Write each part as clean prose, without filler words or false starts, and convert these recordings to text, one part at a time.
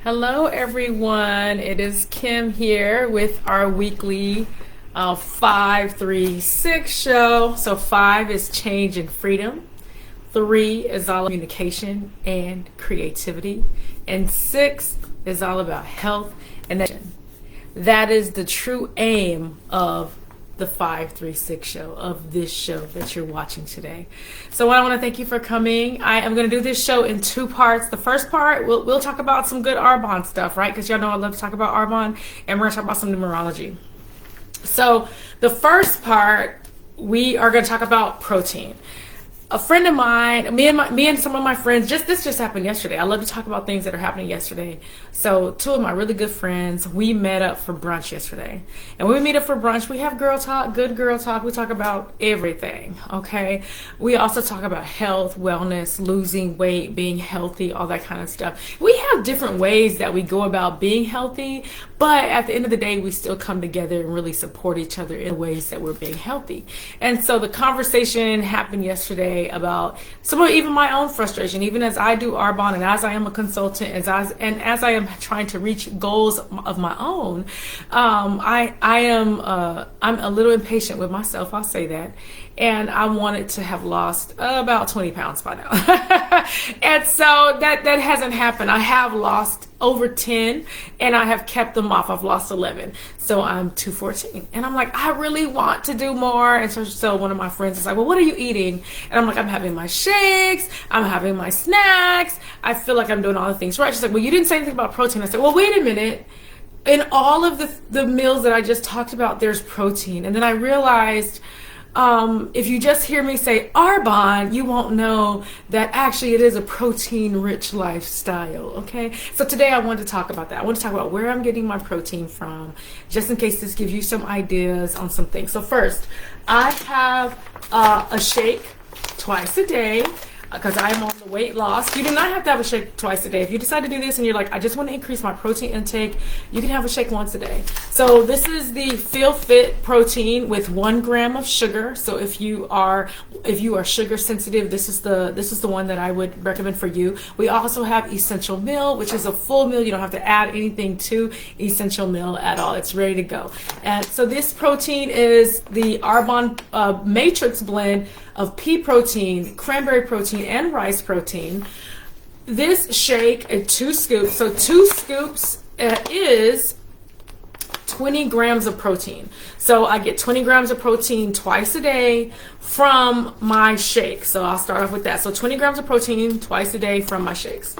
Hello, everyone. It is Kim here with our weekly 536 show. So, 5 is change and freedom, 3 is all communication and creativity, and 6 is all about health and action. That is the true aim of the 536 show, of this show that you're watching today. So I want to thank you for coming. I am going to do this show in 2 parts. The first part, we'll talk about some good Arbonne stuff, right? Because y'all know I love to talk about Arbonne, and we're going to talk about some numerology. So the first part, we are going to talk about protein. A friend of mine, me and some of my friends, this just happened yesterday. I love to talk about things that are happening yesterday. So 2 of my really good friends, we met up for brunch yesterday. And when we meet up for brunch, we have girl talk, good girl talk. We talk about everything, okay? We also talk about health, wellness, losing weight, being healthy, all that kind of stuff. We have different ways that we go about being healthy, but at the end of the day, we still come together and really support each other in ways that we're being healthy. And so the conversation happened yesterday about some of even my own frustration, even as I do Arbonne and as I am a consultant, as I am trying to reach goals of my own. I'm a little impatient with myself. I'll say that. And I wanted to have lost about 20 pounds by now. And so that hasn't happened. I have lost over 10 and I have kept them off. I've lost 11. So I'm 214. And I'm like, I really want to do more. And so one of my friends is like, well, what are you eating? And I'm like, I'm having my shakes. I'm having my snacks. I feel like I'm doing all the things right. She's like, well, you didn't say anything about protein. I said, well, wait a minute. In all of the meals that I just talked about, there's protein. And then I realized, if you just hear me say Arbonne, you won't know that actually it is a protein-rich lifestyle, okay? So today I want to talk about that. I want to talk about where I'm getting my protein from, just in case this gives you some ideas on some things. So first, I have a shake twice a day, because I'm on the weight loss. You do not have to have a shake twice a day. If you decide to do this and you're like, I just want to increase my protein intake, you can have a shake once a day. So this is the Feel Fit protein with 1 gram of sugar. So if you are sugar sensitive, this is the one that I would recommend for you. We also have Essential Meal, which is a full meal. You don't have to add anything to Essential Meal at all. It's ready to go. And so this protein is the Arbonne Matrix blend of pea protein, cranberry protein, and rice protein. This shake, 2 scoops, so 2 scoops is 20 grams of protein. So I get 20 grams of protein twice a day from my shake. So I'll start off with that. So 20 grams of protein twice a day from my shakes.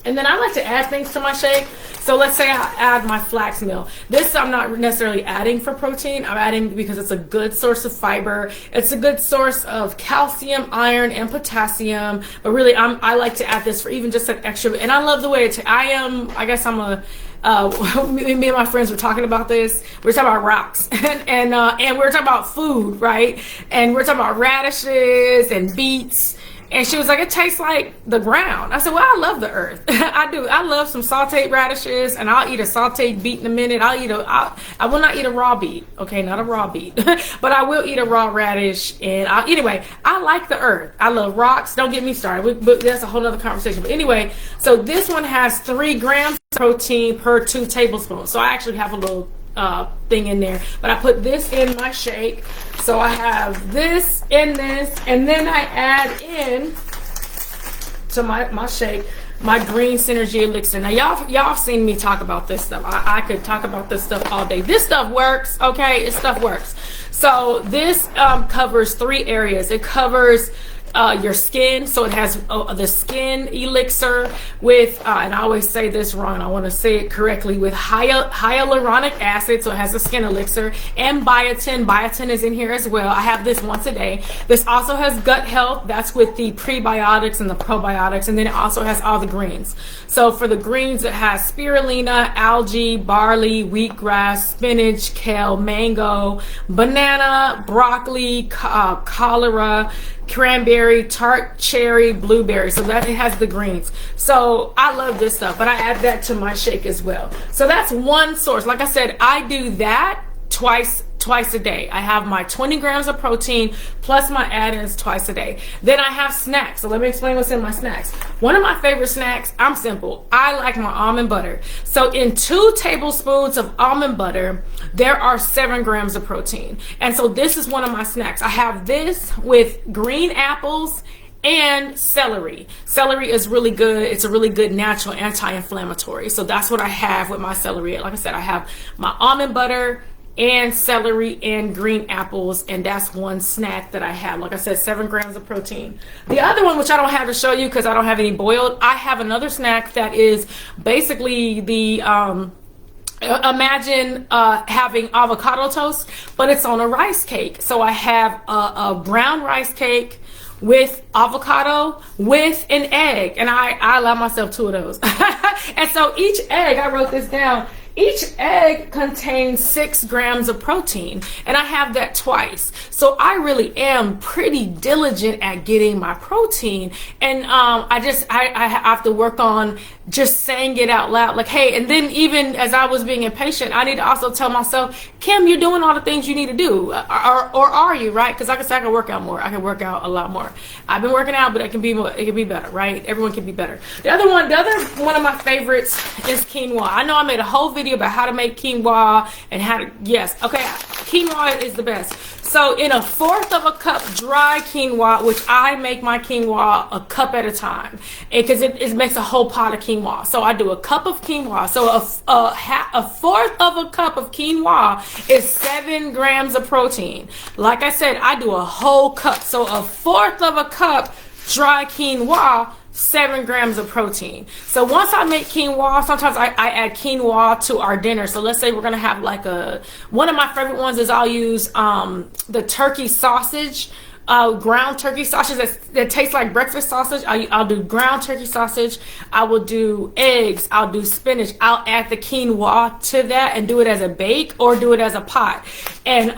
And then I like to add things to my shake. So let's say I add my flax meal. This I'm not necessarily adding for protein. I'm adding because it's a good source of fiber. It's a good source of calcium, iron, and potassium. But really, I like to add this for even just an extra. And I love the way I guess I'm a, me and my friends were talking about this. We were talking about rocks and we were talking about food, right? And we're talking about radishes and beets. And she was like, it tastes like the ground. I said, well, I love the earth. I do. I love some sauteed radishes, and I'll eat a sauteed beet in a minute. I will not eat a raw beet. Okay, not a raw beet. But I will eat a raw radish. And anyway, I like the earth. I love rocks. Don't get me started. But that's a whole other conversation. But anyway, so this one has 3 grams of protein per 2 tablespoons. So I actually have a little thing in there, but I put this in my shake. So I have this in this, and then I add in to my shake my green synergy elixir. Now y'all have seen me talk about this stuff. I could talk about this stuff all day. This stuff works, okay? This stuff works. So this covers 3 areas. It covers your skin. So it has the skin elixir with, and I always say this wrong, I want to say it correctly, with hyaluronic acid. So it has the skin elixir and biotin. Biotin is in here as well. I have this once a day. This also has gut health. That's with the prebiotics and the probiotics. And then it also has all the greens. So for the greens, it has spirulina, algae, barley, wheatgrass, spinach, kale, mango, banana, broccoli, cholera, cranberry, tart cherry, blueberry. So that it has the greens. So I love this stuff, but I add that to my shake as well. So that's one source. Like I said, I do that twice a day. I have my 20 grams of protein plus my add-ins twice a day. Then I have snacks. So let me explain what's in my snacks. One of my favorite snacks, I'm simple. I like my almond butter. So in 2 tablespoons of almond butter, there are 7 grams of protein. And so this is one of my snacks. I have this with green apples and celery. Celery is really good. It's a really good natural anti-inflammatory. So that's what I have with my celery. Like I said, I have my almond butter and celery and green apples, and that's one snack that I have. Like I said, 7 grams of protein. The other one, which I don't have to show you because I don't have any boiled, I have another snack that is basically the imagine having avocado toast, but it's on a rice cake. So I have a brown rice cake with avocado with an egg, and I allow myself 2 of those. And so each egg, I wrote this down, each egg contains 6 grams of protein, and I have that twice. So I really am pretty diligent at getting my protein, and I have to work on just saying it out loud, like, hey. And then even as I was being impatient, I need to also tell myself, Kim, you're doing all the things you need to do, or are you, right? Because like I said, I can work out more. I can work out a lot more. I've been working out, but it can be more, it can be better, right? Everyone can be better. The other one of my favorites is quinoa. I know I made a whole video about how to make quinoa and how to, yes, okay, quinoa is the best. So in 1/4 of a cup dry quinoa, which I make my quinoa a cup at a time, because it makes a whole pot of quinoa. So I do a cup of quinoa. So a 1/4 of a cup of quinoa is 7 grams of protein. Like I said, I do a whole cup. So 1/4 of a cup dry quinoa, 7 grams of protein. So once I make quinoa, sometimes I add quinoa to our dinner. So let's say we're gonna have like one of my favorite ones is I'll use the turkey sausage, ground turkey sausage that tastes like breakfast sausage. I'll do ground turkey sausage. I will do eggs. I'll do spinach. I'll add the quinoa to that and do it as a bake or do it as a pot. And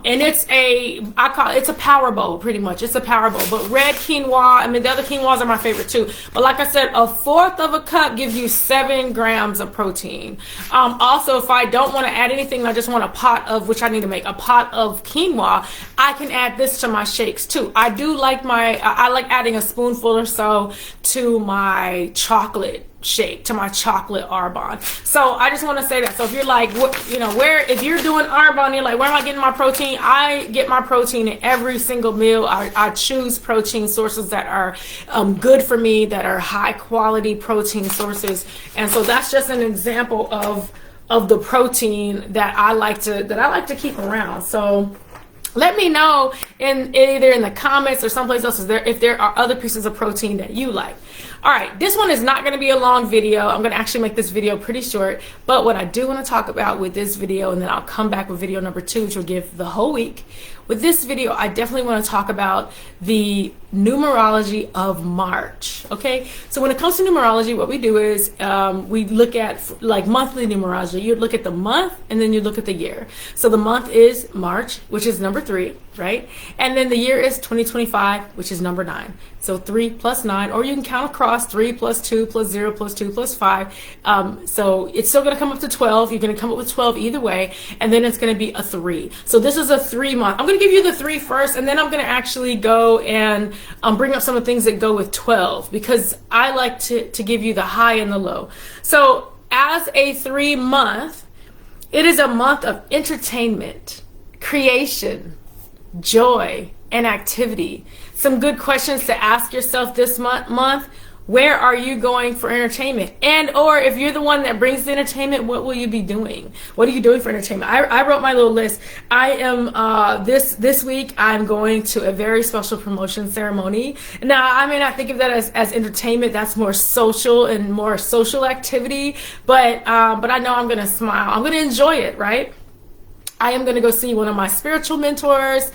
it's it's a power bowl, pretty much. It's a power bowl. But red quinoa, I mean, the other quinoas are my favorite too. But like I said, 1/4 of a cup gives you 7 grams of protein. Also, if I don't want to add anything, I just want a pot of, which I need to make, a pot of quinoa, I can add this to my shakes too. I do like I like adding a spoonful or so to my chocolate shake, to my chocolate Arbonne. So I just want to say that. So if you're like, if you're doing Arbonne, you're like, where am I getting my protein? I get my protein in every single meal. I choose protein sources that are good for me, that are high quality protein sources. And so that's just an example of the protein that I like to keep around. So let me know either in the comments or someplace else if there are other pieces of protein that you like. All right, this one is not going to be a long video. I'm going to actually make this video pretty short. But what I do want to talk about with this video, and then I'll come back with video number 2, which will give the whole week. With this video, I definitely want to talk about the numerology of March. Okay, so when it comes to numerology, what we do is we look at like monthly numerology. You look at the month and then you look at the year. So the month is March, which is number 3, right? And then the year is 2025, which is number 9. So 3 plus 9, or you can count across 3 plus 2 plus 0 plus 2 plus 5. So it's still going to come up to 12. You're going to come up with 12 either way, and then it's going to be a 3. So this is a 3 month. I'm going to give you the 3 first, and then I'm going to actually go and bring up some of the things that go with 12, because I like to give you the high and the low. So as a 3 month, it is a month of entertainment, creation, joy, and activity. Some good questions to ask yourself this month. Where are you going for entertainment? And or if you're the one that brings the entertainment, what will you be doing? What are you doing for entertainment? I wrote my little list. I am this week I'm going to a very special promotion ceremony. Now I may not think of that as entertainment. That's more social and more social activity. But I know I'm gonna smile. I'm gonna enjoy it, right? I am going to go see one of my spiritual mentors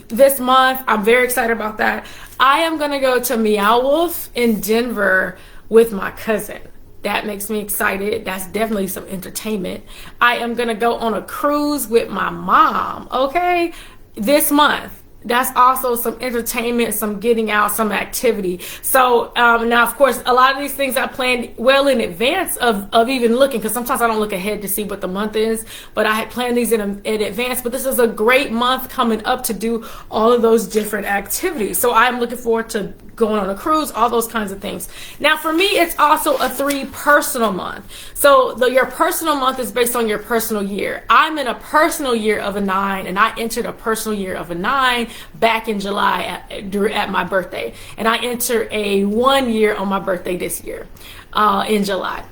this month. I'm very excited about that. I am going to go to Meow Wolf in Denver with my cousin. That makes me excited. That's definitely some entertainment. I am going to go on a cruise with my mom, okay, this month. that's also some entertainment, some getting out, some activity. So now, of course, a lot of these things I planned well in advance of even looking, because sometimes I don't look ahead to see what the month is, but I had planned these in advance. But this is a great month coming up to do all of those different activities. So I'm looking forward to going on a cruise, all those kinds of things. Now, for me, it's also a 3 personal month. So your personal month is based on your personal year. I'm in a personal year of a 9, and I entered a personal year of a 9 back in July at my birthday. And I entered a 1 year on my birthday this year in July.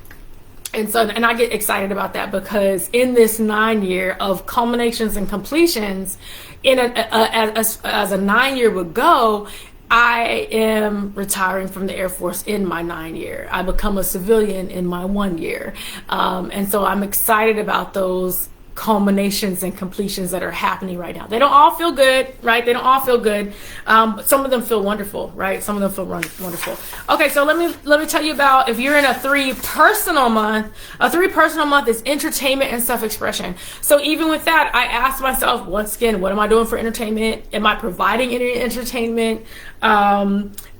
And I get excited about that, because in this 9 year of culminations and completions, as a 9 year would go, I am retiring from the Air Force in my 9 year. I become a civilian in my 1 year. And so I'm excited about those culminations and completions that are happening right now. They don't all feel good, right? They don't all feel good. But some of them feel wonderful, right? Some of them feel wonderful. Okay, so let me tell you about, if you're in a 3 personal month, a 3 personal month is entertainment and self-expression. So even with that, I asked myself, once again, what am I doing for entertainment? Am I providing any entertainment?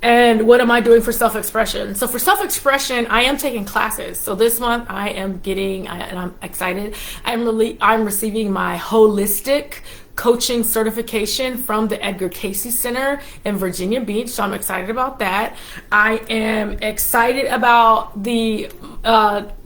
And what am I doing for self-expression? So for self-expression, I am taking classes. So this month I am getting, and I'm excited, I'm receiving my holistic coaching certification from the Edgar Cayce Center in Virginia Beach. So I'm excited about that. I am excited about the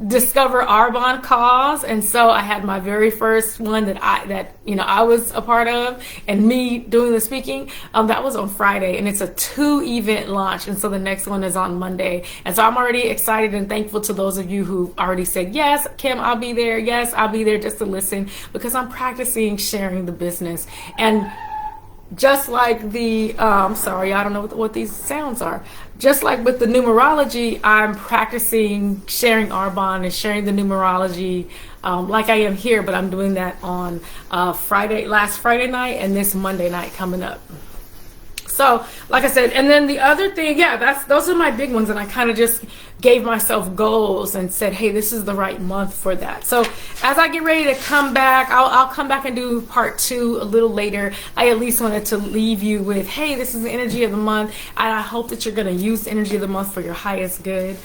Discover Arbonne cause. And so I had my very first one that I was a part of, and me doing the speaking, that was on Friday, and it's a 2-event launch. And so the next one is on Monday. And so I'm already excited and thankful to those of you who already said, yes, Kim, I'll be there. Yes, I'll be there just to listen, because I'm practicing sharing the business. And just like the, sorry, I don't know what these sounds are. Just like with the numerology, I'm practicing sharing Arbonne and sharing the numerology like I am here, but I'm doing that on last Friday night and this Monday night coming up. So, like I said, and then the other thing, those are my big ones, and I kind of just gave myself goals and said, hey, this is the right month for that. So as I get ready to come back, I'll come back and do part 2 a little later. I at least wanted to leave you with, hey, this is the energy of the month, and I hope that you're going to use the energy of the month for your highest good.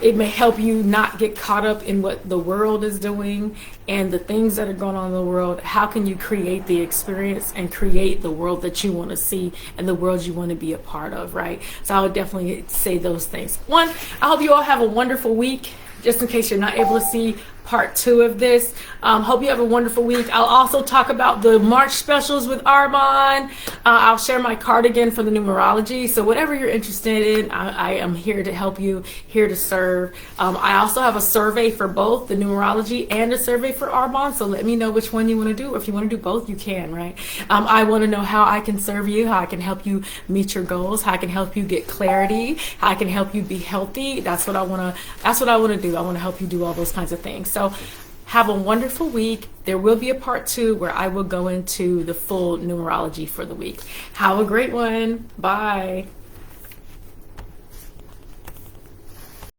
It may help you not get caught up in what the world is doing and the things that are going on in the world. How can you create the experience and create the world that you want to see and the world you want to be a part of, right? So I would definitely say those things. 1, I hope you all have a wonderful week. Just in case you're not able to see part 2 of this. Hope you have a wonderful week. I'll also talk about the March specials with Arbonne. I'll share my cardigan for the numerology. So whatever you're interested in, I am here to help you, here to serve. I also have a survey for both the numerology and a survey for Arbonne. So let me know which one you want to do. If you want to do both, you can, right? I want to know how I can serve you, how I can help you meet your goals, how I can help you get clarity, how I can help you be healthy. That's what I want to do. I want to help you do all those kinds of things. So have a wonderful week. There will be a part 2 where I will go into the full numerology for the week. Have a great one. Bye.